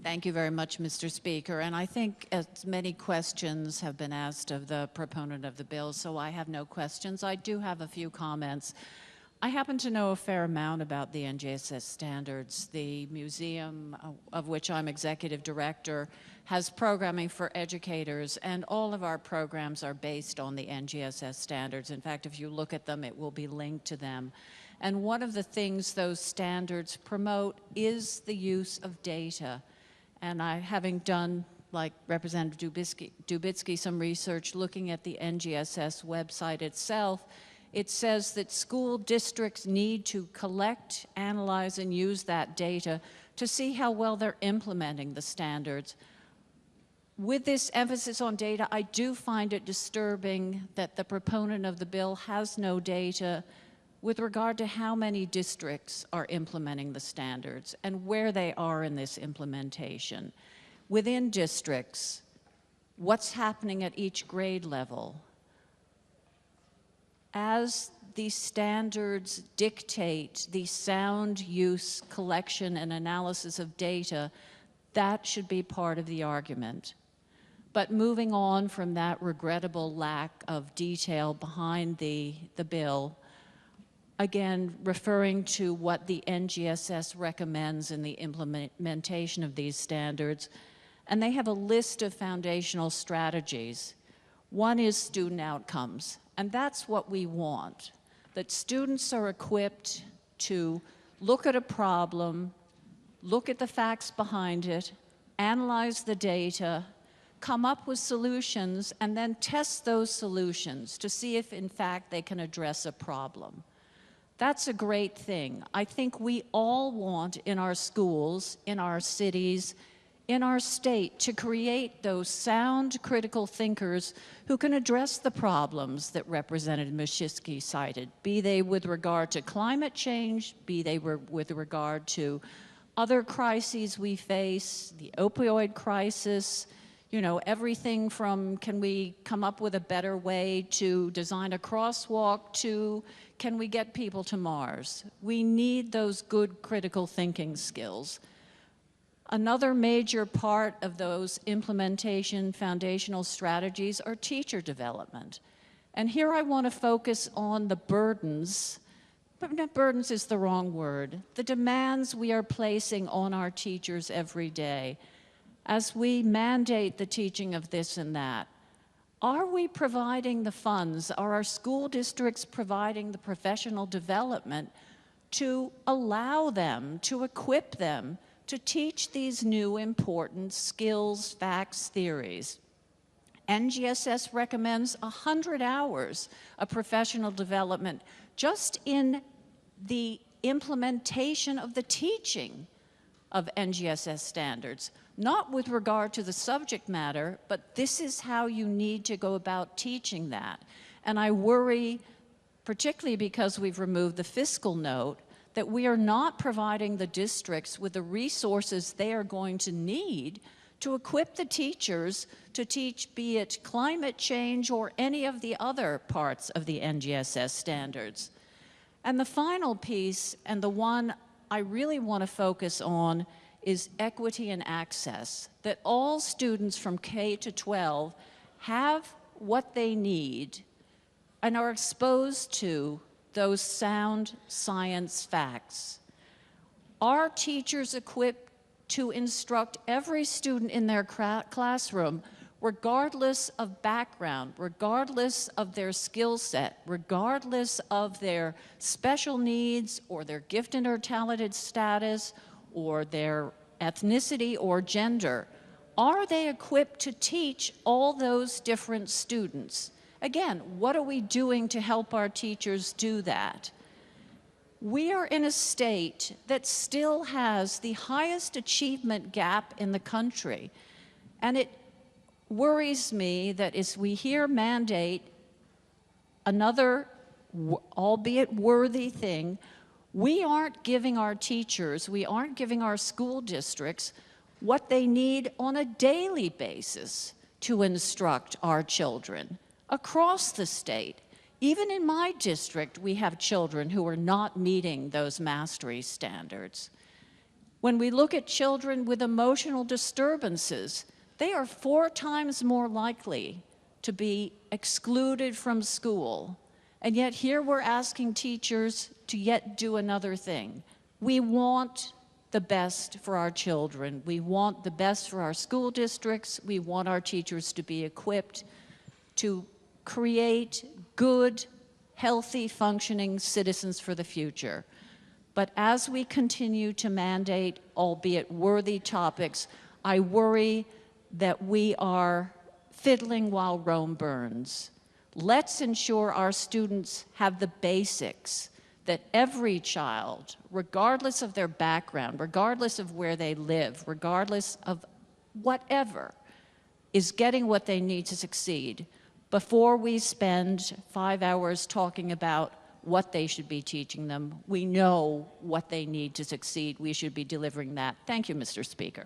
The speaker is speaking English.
Thank you very much, Mr. Speaker. And I think as many questions have been asked of the proponent of the bill, so I have no questions. I do have a few comments. I happen to know a fair amount about the NGSS standards. The museum, of which I'm executive director, has programming for educators, and all of our programs are based on the NGSS standards. In fact, if you look at them, it will be linked to them. And one of the things those standards promote is the use of data. And having done, like Representative Dubitsky, some research looking at the NGSS website itself, it says that school districts need to collect, analyze, and use that data to see how well they're implementing the standards. With this emphasis on data, I do find it disturbing that the proponent of the bill has no data with regard to how many districts are implementing the standards and where they are in this implementation. Within districts, what's happening at each grade level? As the standards dictate the sound use, collection, and analysis of data, that should be part of the argument. But moving on from that regrettable lack of detail behind the bill, again, referring to what the NGSS recommends in the implementation of these standards, and they have a list of foundational strategies. One is student outcomes, and that's what we want, that students are equipped to look at a problem, look at the facts behind it, analyze the data, come up with solutions, and then test those solutions to see if, in fact, they can address a problem. That's a great thing. I think we all want in our schools, in our cities, in our state to create those sound critical thinkers who can address the problems that Representative Michalski cited, be they with regard to climate change, be they with regard to other crises we face, the opioid crisis, you know, everything from can we come up with a better way to design a crosswalk to can we get people to Mars? We need those good critical thinking skills. Another major part of those implementation foundational strategies are teacher development. And here I want to focus on the burdens, but burdens is the wrong word, the demands we are placing on our teachers every day as we mandate the teaching of this and that. Are we providing the funds? Are our school districts providing the professional development to allow them, to equip them, to teach these new important skills, facts, theories? NGSS recommends 100 hours of professional development just in the implementation of the teaching of NGSS standards, not with regard to the subject matter, but this is how you need to go about teaching that. And I worry, particularly because we've removed the fiscal note, that we are not providing the districts with the resources they are going to need to equip the teachers to teach, be it climate change or any of the other parts of the NGSS standards. And the final piece, and the one I really want to focus on, is equity and access, that all students from K to 12 have what they need and are exposed to those sound science facts. Are teachers equipped to instruct every student in their classroom, regardless of background, regardless of their skill set, regardless of their special needs or their gifted or talented status or their ethnicity or gender? Are they equipped to teach all those different students? Again, what are we doing to help our teachers do that? We are in a state that still has the highest achievement gap in the country, and it worries me that as we hear mandate another, albeit worthy thing, we aren't giving our teachers, we aren't giving our school districts what they need on a daily basis to instruct our children across the state. Even in my district, we have children who are not meeting those mastery standards. When we look at children with emotional disturbances, they are 4 times more likely to be excluded from school. And yet here we're asking teachers to yet do another thing. We want the best for our children. We want the best for our school districts. We want our teachers to be equipped to create good, healthy, functioning citizens for the future. But as we continue to mandate, albeit worthy topics, I worry that we are fiddling while Rome burns. Let's ensure our students have the basics, that every child, regardless of their background, regardless of where they live, regardless of whatever, is getting what they need to succeed before we spend 5 hours talking about what they should be teaching them. We know what they need to succeed. We should be delivering that. Thank you, Mr. Speaker.